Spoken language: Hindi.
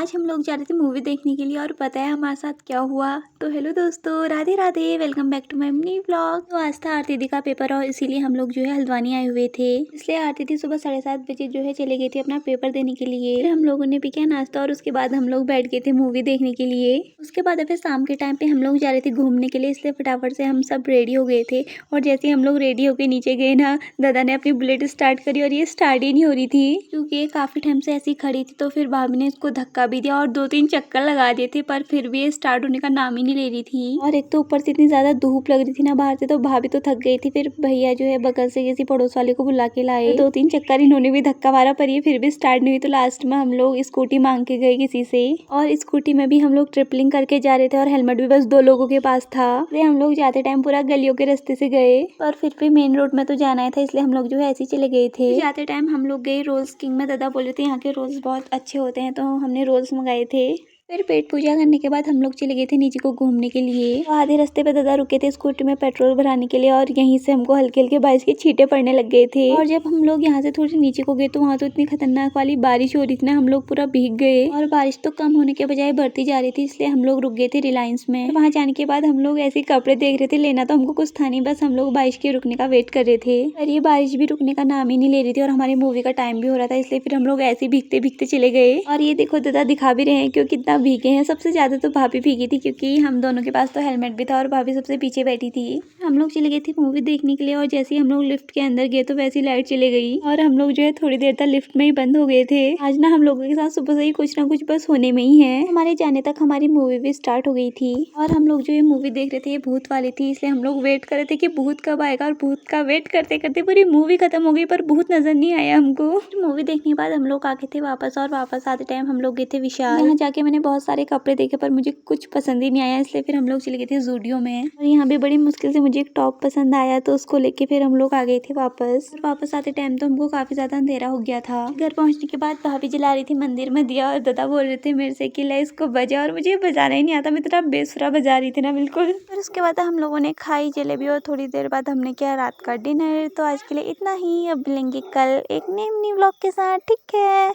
आज हम लोग जा रहे थे मूवी देखने के लिए और पता है हमारे साथ क्या हुआ। तो हेलो दोस्तों, Radhe Radhe, welcome back to my mini vlog. तो आज था आरती दी का पेपर और इसीलिए हम लोग जो है हल्द्वानी आए हुए थे। इसलिए आरती दी सुबह 7:30 बजे जो है चले गई थी अपना पेपर देने के लिए। फिर हम लोगों ने भी किया नाश्ता और उसके बाद हम लोग बैठ गए थे मूवी देखने के लिए। उसके बाद फिर शाम के टाइम पे हम लोग जा रहे थे घूमने के लिए, इसलिए फटाफट से हम सब रेडी हो गए थे। और जैसे हम लोग रेडी होके नीचे गए ना, दादा ने अपनी बुलेट स्टार्ट करी और ये स्टार्ट ही नहीं हो रही थी क्योंकि ये काफी टाइम से ऐसी खड़ी थी। तो फिर भाभी ने इसको धक्का भी दिया और 2-3 चक्कर लगा दिए थे, पर फिर भी ये स्टार्ट होने का नाम ही नहीं ले रही थी। और एक तो ऊपर से इतनी ज्यादा धूप लग रही थी ना बाहर से, तो भाभी तो थक गई थी। फिर भैया जो है बगल से किसी पड़ोस वाले को बुला के लाए। 2-3 चक्कर इन्होंने भी धक्का मारा पर ये फिर भी स्टार्ट नहीं हुई। तो लास्ट में हम लोग स्कूटी मांग के गए किसी से, और स्कूटी में भी हम लोग ट्रिपलिंग करके जा रहे थे और हेलमेट भी बस 2 लोगों के पास था। इसलिए हम लोग जाते टाइम पूरा गलियों के रास्ते से गए, पर फिर भी मेन रोड में तो जाना था, इसलिए हम लोग जो है ऐसे ही चले गए थे। जाते टाइम हम लोग गए रोल्स किंग में। दादा बोले थे यहाँ के रोल्स बहुत अच्छे होते हैं, तो हमने रोल्स मंगाए थे। फिर पेट पूजा करने के बाद हम लोग चले गए थे नीचे को घूमने के लिए। तो आधे रास्ते पे दादा रुके थे स्कूटी में पेट्रोल भराने के लिए, और यहीं से हमको हल्के हल्के बारिश के छींटे पड़ने लग गए थे। और जब हम लोग यहाँ से थोड़ी नीचे को गए तो वहाँ तो इतनी खतरनाक वाली बारिश हो रही थी ना, हम लोग पूरा भीग गए। और बारिश तो कम होने के बजाय बढ़ती जा रही थी, इसलिए हम लोग रुक गए थे रिलायंस में। वहाँ जाने के बाद हम लोग ऐसे कपड़े देख रहे थे, लेना तो हमको कुछ था नहीं, बस हम लोग बारिश के रुकने का वेट कर रहे थे। और ये बारिश भी रुकने का नाम ही नहीं ले रही थी और हमारी मूवी का टाइम भी हो रहा था, इसलिए फिर हम लोग ऐसे भीगते भीगते चले गए। और ये देखो दादा दिखा भी रहे हैं क्यों कितना भीगे हैं। सबसे ज्यादा तो भाभी भीगी थी क्योंकि हम दोनों के पास तो हेलमेट भी था और भाभी सबसे पीछे बैठी थी। हम लोग चले गए थे मूवी देखने के लिए, और जैसे ही हम लोग लिफ्ट के अंदर गए तो वैसी लाइट चली गई और हम लोग जो है थोड़ी देर तक लिफ्ट में ही बंद हो गए थे। आज ना हम लोगों के साथ सुबह से ही कुछ ना कुछ बस होने में ही है। हमारे जाने तक हमारी मूवी भी स्टार्ट हो गई थी और हम लोग जो ये मूवी देख रहे थे ये भूत वाली थी, इसलिए हम लोग वेट कर रहे थे कि भूत कब आएगा। और भूत का वेट करते करते पूरी मूवी खत्म हो गई पर भूत नजर नहीं आया हमको। मूवी देखने के बाद हम लोग आ गए थे वापस, और वापस आते टाइम हम लोग गए थे विशाल। यहाँ जाके मैंने बहुत सारे कपड़े देखे पर मुझे कुछ पसंद ही नहीं आया, इसलिए फिर हम लोग चले गए थे ज़ूडियो में। और यहाँ भी बड़ी मुश्किल से मुझे एक टॉप पसंद आया, तो उसको लेके फिर हम लोग आ गए थे वापस। और वापस आते टाइम तो हमको काफी ज्यादा अंधेरा हो गया था। घर पहुंचने के बाद भाभी जला रही थी मंदिर में दिया, और दादा बोल रहे थे मेरे से कि ले इसको बजा, और मुझे बजाना ही नहीं आता, मैं इतना बेसुरा बजा रही थी ना बिल्कुल। फिर उसके बाद हम लोगों ने खाई जलेबी और थोड़ी देर बाद हमने किया रात का डिनर। तो आज के लिए इतना ही, अब मिलेंगे कल एक नए मिनी व्लॉग के साथ, ठीक है।